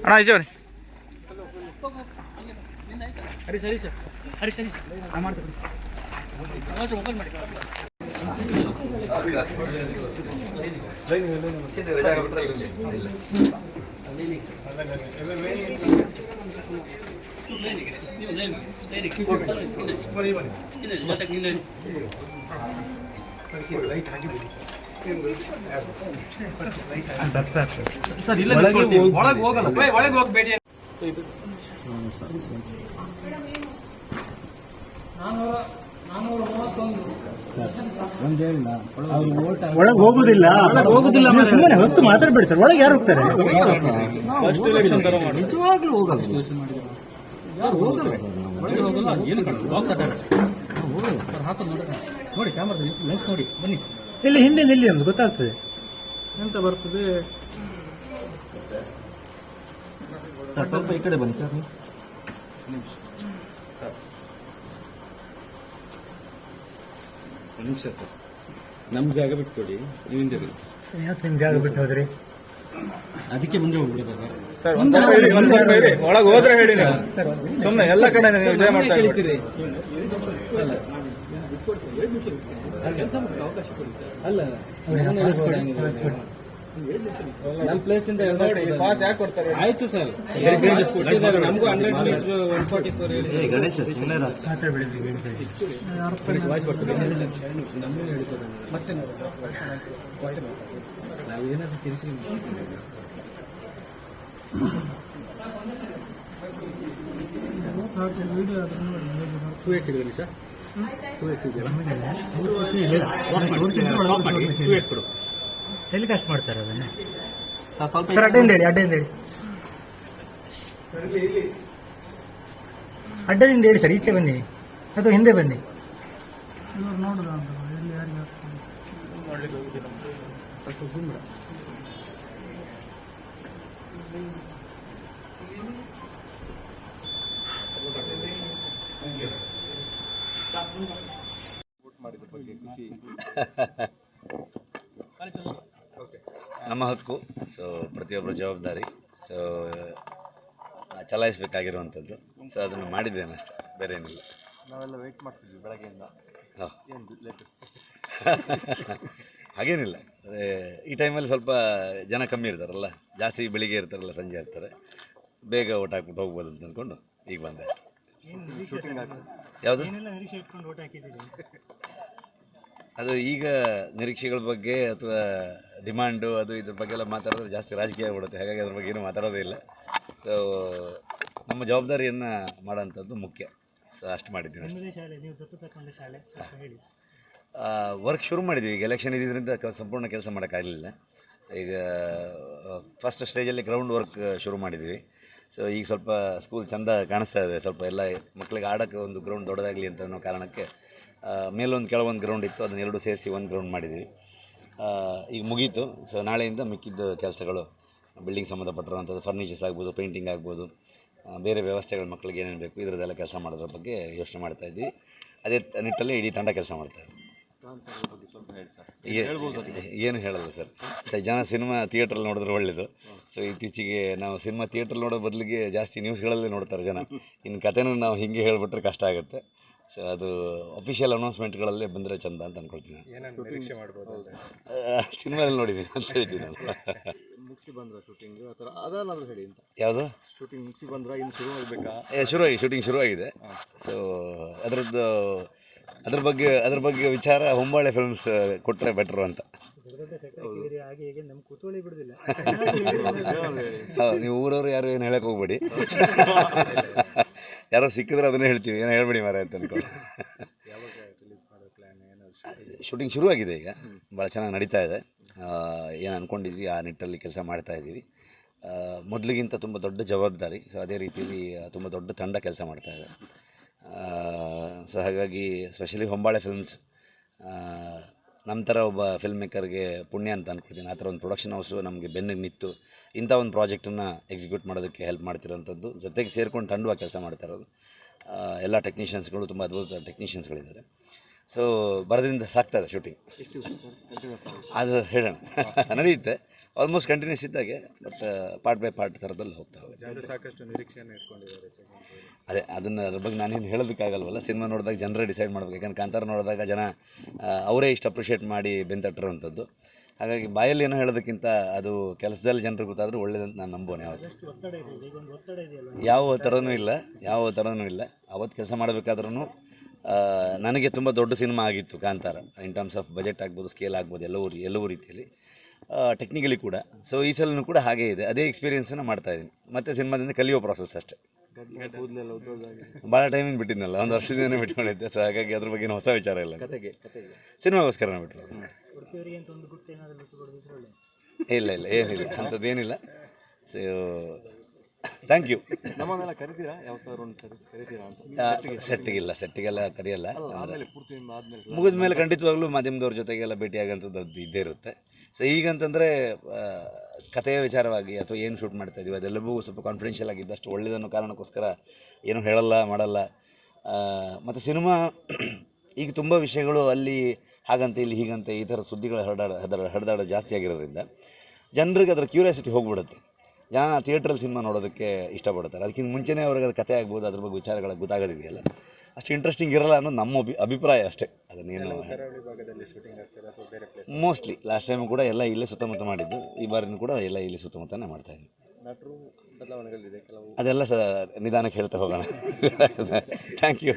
ಅಣ್ಣ ಈಜವ್ರಿ ಹರೀಶ್ ಹರೀಶ್ ಹರೀಶ್ ಹರೀಶ್ ಮಾಡ್ತೀನಿ ಓಪನ್ ಮಾಡಿ ಸರ್ ಇಲ್ಲ ಒಳಗೆ ಹೋಗಲ್ಲ ಒಳಗೆ ಹೋಗಬೇಡಿ. ಒಳಗೆ ಹೋಗುದಿಲ್ಲ ಸುಮ್ಮನೆ ಹೊಸ್ತು ಮಾತಾಡ್ಬೇಡಿ ಸರ್. ಒಳಗೆ ಯಾರು ಹೋಗ್ತಾರೆ? ನಿಜವಾಗ್ಲೂ ಹೋಗಲ್ಲ, ಯಾರು ಹೋಗಲ್ಲ, ಒಳಗೆ ಹೋಗಲ್ಲ. ಏನು ಬಾಕ್ಸ್ ಹಾಕೋದು ನೋಡಿ, ಕ್ಯಾಮ್ರಾ ಲೆನ್ಸ್ ನೋಡಿ ಬನ್ನಿ. ಇಲ್ಲಿ ಹಿಂದೆ ನಿಲ್ಲಿ ಒಂದು ಗೊತ್ತಾಗ್ತದೆ ಎಂತ ಬರ್ತದೆ. ಸರ್ ಸ್ವಲ್ಪ ಈ ಕಡೆ ಬನ್ನಿ ಸರ್. ನಿಮಿಷ ಸರ್, ನಮ್ಮ ಜಾಗ ಬಿಟ್ಕೊಡಿ, ನೀವು ಹಿಂದೆ ಬನ್ನಿ. ಯಾಕೆ ನಿಮ್ಮ ಜಾಗ ಬಿಟ್ಟು ಹೋದ್ರಿ? ಅದಕ್ಕೆ ಮುಂದೆ ಹೋಗ್ಬಿಡ್ತಾರೆ ಸರ್. ಒಂದು ಸ್ವಲ್ಪ ಇರಿ, ಒಳಗೆ ಹೋದ್ರೆ ಹೇಳಿ ನೀವು. ಸುಮ್ಮನೆ ಎಲ್ಲ ಕಡೆ ಇದೇ ಮಾಡ್ತಾ ಇರ್ತೀರಿ. ಕೆಲಸ ಅವಕಾಶ ಕೊಡಿ ಸರ್. ಅಲ್ಲ ನಮ್ಮ ಪ್ಲೇಸ್ ಇಂದ ನೋಡಿ ಪಾಸ್ ಯಾಕೆ ಕೊಡ್ತಾರೆ? ಆಯ್ತು ಸರ್, ನಮಗೂ 100 ಮೀಟರ್ 144 ಗಣೇಶ್ ವಾಯ್ಸ್ ಬರ್ತದೆ. ನಮ್ಮೇ ಹೇಳ್ತಾರೆ ಮತ್ತೆ ನಾವು ಏನಾದ್ರು ಕಿರಿಕಿರಿ ಟೆಲಿಕಾಸ್ಟ್ ಮಾಡ್ತಾರೆ ಅದನ್ನ. ಸರ್ ಅಡ್ಡೆಯಿಂದ ಹೇಳಿ, ಅಡ್ಡೆಯಿಂದ ಹೇಳಿ, ಅಡ್ಡದಿಂದ ಹೇಳಿ ಸರ್. ಈಚೆ ಬನ್ನಿ ಅಥವಾ ಹಿಂದೆ ಬನ್ನಿ. ನಮ್ಮ ಹಕ್ಕು. ಸೊ ಪ್ರತಿಯೊಬ್ಬರ ಜವಾಬ್ದಾರಿ. ಸೊ ಚಲಾಯಿಸಬೇಕಾಗಿರುವಂಥದ್ದು. ಸೊ ಅದನ್ನು ಮಾಡಿದ್ದೇನೆ ಅಷ್ಟೇ, ಬೇರೆ ಏನಿಲ್ಲ. ನಾವೆಲ್ಲ ವೆಯ್ಟ್ ಮಾಡ್ತಿದ್ವಿ ಬೆಳಗ್ಗೆಯಿಂದ. ಹಾಗೇನಿಲ್ಲ, ಈ ಟೈಮಲ್ಲಿ ಸ್ವಲ್ಪ ಜನ ಕಮ್ಮಿ ಇರ್ತಾರಲ್ಲ, ಜಾಸ್ತಿ ಬೆಳಿಗ್ಗೆ ಇರ್ತಾರಲ್ಲ, ಸಂಜೆ ಇರ್ತಾರೆ, ಬೇಗ ಓಟ್ ಹಾಕ್ಬಿಟ್ಟು ಹೋಗ್ಬೋದು ಅಂತ ಅಂದ್ಕೊಂಡು ಈಗ ಬಂದೆ ಅಷ್ಟೇ. ಯಾವುದು ಅದು ಈಗ ನಿರೀಕ್ಷೆಗಳ ಬಗ್ಗೆ ಅಥವಾ ಡಿಮಾಂಡು ಅದು ಇದ್ರ ಬಗ್ಗೆ ಎಲ್ಲ ಮಾತಾಡಿದ್ರೆ ಜಾಸ್ತಿ ರಾಜಕೀಯ ಆಗ್ಬಿಡುತ್ತೆ. ಹಾಗಾಗಿ ಅದ್ರ ಬಗ್ಗೆ ಏನೂ ಮಾತಾಡೋದೇ ಇಲ್ಲ. ಸೊ ನಮ್ಮ ಜವಾಬ್ದಾರಿಯನ್ನು ಮಾಡೋಂಥದ್ದು ಮುಖ್ಯ. ಸೊ ಅಷ್ಟು ಮಾಡಿದ್ದೀನಿ ಅಷ್ಟೇ. ವರ್ಕ್ ಶುರು ಮಾಡಿದ್ದೀವಿ. ಈಗ ಎಲೆಕ್ಷನ್ ಇದ್ದಿದ್ದರಿಂದ ಸಂಪೂರ್ಣ ಕೆಲಸ ಮಾಡೋಕ್ಕಾಗಲಿಲ್ಲ. ಈಗ ಫಸ್ಟ್ ಸ್ಟೇಜಲ್ಲಿ ಗ್ರೌಂಡ್ ವರ್ಕ್ ಶುರು ಮಾಡಿದ್ದೀವಿ. ಸೊ ಈಗ ಸ್ವಲ್ಪ ಸ್ಕೂಲ್ ಚೆಂದ ಕಾಣಿಸ್ತಾ ಇದೆ. ಸ್ವಲ್ಪ ಎಲ್ಲ ಮಕ್ಕಳಿಗೆ ಆಡೋಕ್ಕೆ ಒಂದು ಗ್ರೌಂಡ್ ದೊಡ್ಡದಾಗಲಿ ಅಂತ ಅನ್ನೋ ಕಾರಣಕ್ಕೆ ಮೇಲೊಂದು ಕೆಳಗೊಂದು ಗ್ರೌಂಡ್ ಇತ್ತು, ಅದನ್ನ ಎರಡು ಸೇರಿಸಿ ಒಂದು ಗ್ರೌಂಡ್ ಮಾಡಿದ್ದೀವಿ. ಈಗ ಮುಗೀತು. ಸೊ ನಾಳೆಯಿಂದ ಮಿಕ್ಕಿದ್ದ ಕೆಲಸಗಳು ಬಿಲ್ಡಿಂಗ್ ಸಂಬಂಧಪಟ್ಟಿರುವಂಥದ್ದು, ಫರ್ನಿಚರ್ಸ್ ಆಗ್ಬೋದು, ಪೇಂಟಿಂಗ್ ಆಗ್ಬೋದು, ಬೇರೆ ವ್ಯವಸ್ಥೆಗಳು ಮಕ್ಕಳಿಗೆ ಏನೇನು ಬೇಕು ಇದರದ್ದೆಲ್ಲ ಕೆಲಸ ಮಾಡೋದ್ರ ಬಗ್ಗೆ ಯೋಚನೆ ಮಾಡ್ತಾಯಿದ್ವಿ. ಅದೇ ನಿಟ್ಟಲ್ಲಿ ಇಡೀ ತಂಡ ಕೆಲಸ ಮಾಡ್ತಾಯಿದ್ವಿ. ಏನು ಹೇಳಲ್ಲ ಸರ್. ಜನ ಸಿನಿಮಾ ಥಿಯೇಟ್ರಲ್ಲಿ ನೋಡಿದ್ರೆ ಒಳ್ಳೆಯದು. ಸೊ ಇತ್ತೀಚೆಗೆ ನಾವು ಸಿನಿಮಾ ಥಿಯೇಟ್ರಲ್ಲಿ ನೋಡೋ ಬದಲಿಗೆ ಜಾಸ್ತಿ ನ್ಯೂಸ್ಗಳಲ್ಲೇ ನೋಡ್ತಾರೆ ಜನ. ಇನ್ನು ಕಥೆನೂ ನಾವು ಹಿಂಗೆ ಹೇಳಿಬಿಟ್ರೆ ಕಷ್ಟ ಆಗುತ್ತೆ. ಸೊ ಅದು ಅಫಿಷಿಯಲ್ ಅನೌನ್ಸ್ಮೆಂಟ್ಗಳಲ್ಲೇ ಬಂದರೆ ಚಂದ ಅಂತ ಅಂದ್ಕೊಳ್ತೀನಿ. ಸಿನಿಮಾದಲ್ಲಿ ನೋಡಿದ್ದೀನಿ ಅಂತ ಹೇಳ್ತೀನಿ ನಾನು. ಮುಗಿಸಿ ಬಂದ್ರ ಶೂಟಿಂಗ್ ಆ ಥರ ಅದನ್ನಾದರೂ ಹೇಳಿ ಅಂತ. ಯಾವುದು ಶೂಟಿಂಗ್ ಮುಗಿಸಿ ಬಂದ್ರೆ ಇನ್ನು ಶುರು ಆಗಬೇಕಾ? ಶೂಟಿಂಗ್ ಶುರುವಾಗಿದೆ. ಸೊ ಅದ್ರ ಬಗ್ಗೆ ವಿಚಾರ ಹೊಂಬಾಳೆ ಫಿಲ್ಮ್ಸ್ ಕೊಟ್ಟರೆ ಬೆಟ್ರು ಅಂತ. ಹೌದು, ನೀವು ಊರವರು ಯಾರು ಏನು ಹೇಳಕ್ಕೆ ಹೋಗ್ಬೇಡಿ. ಯಾರೋ ಸಿಕ್ಕಿದ್ರೆ ಅದನ್ನೇ ಹೇಳ್ತೀವಿ, ಏನೋ ಹೇಳ್ಬೇಡಿ ಮಾರ ಅಂತ ಅಂದ್ಕೊಂಡು. ಶೂಟಿಂಗ್ ಶುರುವಾಗಿದೆ, ಈಗ ಭಾಳ ಚೆನ್ನಾಗಿ ನಡೀತಾ ಇದೆ. ಏನು ಅಂದ್ಕೊಂಡಿದ್ವಿ ಆ ನಿಟ್ಟಲ್ಲಿ ಕೆಲಸ ಮಾಡ್ತಾಯಿದ್ದೀವಿ. ಮೊದಲಿಗಿಂತ ತುಂಬ ದೊಡ್ಡ ಜವಾಬ್ದಾರಿ. ಸೊ ಅದೇ ರೀತಿಯಲ್ಲಿ ತುಂಬ ದೊಡ್ಡ ತಂಡ ಕೆಲಸ ಮಾಡ್ತಾಯಿದೆ. ಸೊ ಹಾಗಾಗಿ ಸ್ಪೆಷಲಿ ಹೊಂಬಾಳೆ ಫಿಲ್ಮ್ಸ್ ನಮ್ಮ ಥರ ಒಬ್ಬ ಫಿಲ್ಮ್ ಮೇಕರ್ಗೆ ಪುಣ್ಯ ಅಂತ ಅಂದ್ಕೊಳ್ತೀನಿ. ಆ ಥರ ಒಂದು ಪ್ರೊಡಕ್ಷನ್ ಹೌಸು ನಮಗೆ ಬೆನ್ನಿಗೆ ನಿಂತು ಇಂಥ ಒಂದು ಪ್ರಾಜೆಕ್ಟನ್ನು ಎಕ್ಸಿಕ್ಯೂಟ್ ಮಾಡೋದಕ್ಕೆ ಹೆಲ್ಪ್ ಮಾಡ್ತಿರೋಂಥದ್ದು. ಜೊತೆಗೆ ಸೇರ್ಕೊಂಡು ತಂಡವಾಗಿ ಕೆಲಸ ಮಾಡ್ತಾ ಇರೋದು ಎಲ್ಲ ಟೆಕ್ನಿಷಿಯನ್ಸ್ಗಳು ತುಂಬ ಅದ್ಭುತ ಟೆಕ್ನಿಷಿಯನ್ಸ್ಗಳಿದ್ದಾರೆ. ಸೊ ಬರೋದ್ರಿಂದ ಸಾಕ್ತದೆ ಶೂಟಿಂಗ್. ಅದು ಹೇಳೋಣ ನಡೆಯುತ್ತೆ, ಆಲ್ಮೋಸ್ಟ್ ಕಂಟಿನ್ಯೂಸ್ ಇದ್ದಾಗೆ, ಬಟ್ ಪಾರ್ಟ್ ಬೈ ಪಾರ್ಟ್ ಥರದಲ್ಲಿ ಹೋಗ್ತಾ ಹೋಗುತ್ತೆ. ಸಾಕಷ್ಟು ನಿರೀಕ್ಷೆಯನ್ನು ಇಟ್ಕೊಂಡಿದ್ದಾರೆ. ಅದ್ರ ಬಗ್ಗೆ ನಾನೇನು ಹೇಳೋದಕ್ಕಾಗಲ್ವಲ್ಲ, ಸಿನಿಮಾ ನೋಡಿದಾಗ ಜನರೇ ಡಿಸೈಡ್ ಮಾಡಬೇಕು. ಯಾಕಂದ್ರೆ ಕಾಂತಾರ ನೋಡಿದಾಗ ಜನ ಅವರೇ ಇಷ್ಟು ಅಪ್ರಿಷಿಯೇಟ್ ಮಾಡಿ ಬೆಂತಟ್ಟಿರೋವಂಥದ್ದು. ಹಾಗಾಗಿ ಬಾಯಲ್ಲಿ ಏನೋ ಹೇಳೋದಕ್ಕಿಂತ ಅದು ಕೆಲಸದಲ್ಲಿ ಜನರಿಗೆ ಗೊತ್ತಾದರೂ ಒಳ್ಳೇದಂತ ನಾನು ನಂಬೋನೆ. ಯಾವತ್ತು ಯಾವ ಥರನೂ ಇಲ್ಲ. ಅವತ್ತು ಕೆಲಸ ಮಾಡಬೇಕಾದ್ರೂ ನನಗೆ ತುಂಬ ದೊಡ್ಡ ಸಿನಿಮಾ ಆಗಿತ್ತು Kantara. In terms of budget ಆಗ್ಬೋದು, ಸ್ಕೇಲ್ ಆಗ್ಬೋದು, ಎಲ್ಲವೂ ರೀತಿಯಲ್ಲಿ ಟೆಕ್ನಿಕಲಿ ಕೂಡ. ಸೊ ಈ ಸಲನೂ ಕೂಡ ಹಾಗೇ ಇದೆ, ಅದೇ ಎಕ್ಸ್ಪೀರಿಯೆನ್ಸನ್ನು ಮಾಡ್ತಾಯಿದ್ದೀನಿ. ಮತ್ತು ಸಿನಿಮಾದಿಂದ ಕಲಿಯೋ ಪ್ರಾಸೆಸ್ ಅಷ್ಟೇ. ಭಾಳ ಟೈಮಿಂಗ್ ಬಿಟ್ಟಿದ್ನಲ್ಲ, ಒಂದು ವರ್ಷದಿಂದ ಬಿಟ್ಕೊಂಡಿದ್ದೆ. ಸೊ ಹಾಗಾಗಿ ಅದ್ರ ಬಗ್ಗೆ ಹೊಸ ವಿಚಾರ ಇಲ್ಲ, ಸಿನಿಮಾಗೋಸ್ಕರನೇ ಬಿಟ್ಟರು. ಇಲ್ಲ ಏನಿಲ್ಲ, ಅಂಥದ್ದೇನಿಲ್ಲ. So thank you. ಸೆಟ್ಟಿಗೆಲ್ಲ ಕರೆಯಲ್ಲ. ಮುಗಿದ ಮೇಲೆ ಖಂಡಿತವಾಗ್ಲೂ ಮಾಧ್ಯಮದವ್ರ ಜೊತೆಗೆಲ್ಲ ಭೇಟಿಯಾಗಂಥದ್ದು ಇದ್ದೇ ಇರುತ್ತೆ. ಸೊ ಈಗಂತಂದರೆ ಕಥೆಯ ವಿಚಾರವಾಗಿ ಅಥವಾ ಏನು ಶೂಟ್ ಮಾಡ್ತಾ ಇದೀವಿ ಅದೆಲ್ಲವೂ ಸ್ವಲ್ಪ ಕಾನ್ಫಿಡೆನ್ಷಿಯಲ್ ಆಗಿದ್ದಷ್ಟು ಒಳ್ಳೆಯದನ್ನೋ ಕಾರಣಕ್ಕೋಸ್ಕರ ಏನೂ ಹೇಳಲ್ಲ, ಮಾಡಲ್ಲ. ಮತ್ತು ಸಿನಿಮಾ ಈಗ ತುಂಬ ವಿಷಯಗಳು ಅಲ್ಲಿ ಹಾಗಂತೆ ಇಲ್ಲಿ ಹೀಗಂತೆ ಈ ಥರ ಸುದ್ದಿಗಳು ಹರಿದಾಡ ಜಾಸ್ತಿ ಆಗಿರೋದ್ರಿಂದ ಜನರಿಗೆ ಅದರ ಕ್ಯೂರಿಯಾಸಿಟಿ ಹೋಗ್ಬಿಡುತ್ತೆ. ಜನ ಥಿಯೇಟ್ರಲ್ಲಿ ಸಿನಿಮಾ ನೋಡೋದಕ್ಕೆ ಇಷ್ಟಪಡ್ತಾರೆ. ಅದಕ್ಕಿಂತ ಮುಂಚೆನೇ ಅವ್ರಿಗೆ ಅದು ಕಥೆ ಆಗ್ಬೋದು, ಅದ್ರ ಬಗ್ಗೆ ವಿಚಾರಗಳು ಗೊತ್ತಾಗೋದಿದೆಯಲ್ಲ, ಅಷ್ಟು ಇಂಟ್ರೆಸ್ಟಿಂಗ್ ಇರಲ್ಲ ಅನ್ನೋದು ನಮ್ಮ ಅಭಿಪ್ರಾಯ ಅಷ್ಟೇ. ಅದನ್ನೇನು ಮೋಸ್ಟ್ಲಿ ಲಾಸ್ಟ್ ಟೈಮು ಕೂಡ ಎಲ್ಲ ಇಲ್ಲೇ ಸುತ್ತಮುತ್ತ ಮಾಡಿದ್ದು, ಈ ಬಾರಿನೂ ಕೂಡ ಎಲ್ಲ ಇಲ್ಲಿ ಸುತ್ತಮುತ್ತನೇ ಮಾಡ್ತಾಯಿದ್ವಿ. ಅದೆಲ್ಲ ನಿಧಾನಕ್ಕೆ ಹೇಳ್ತಾ ಹೋಗೋಣ. Thank you.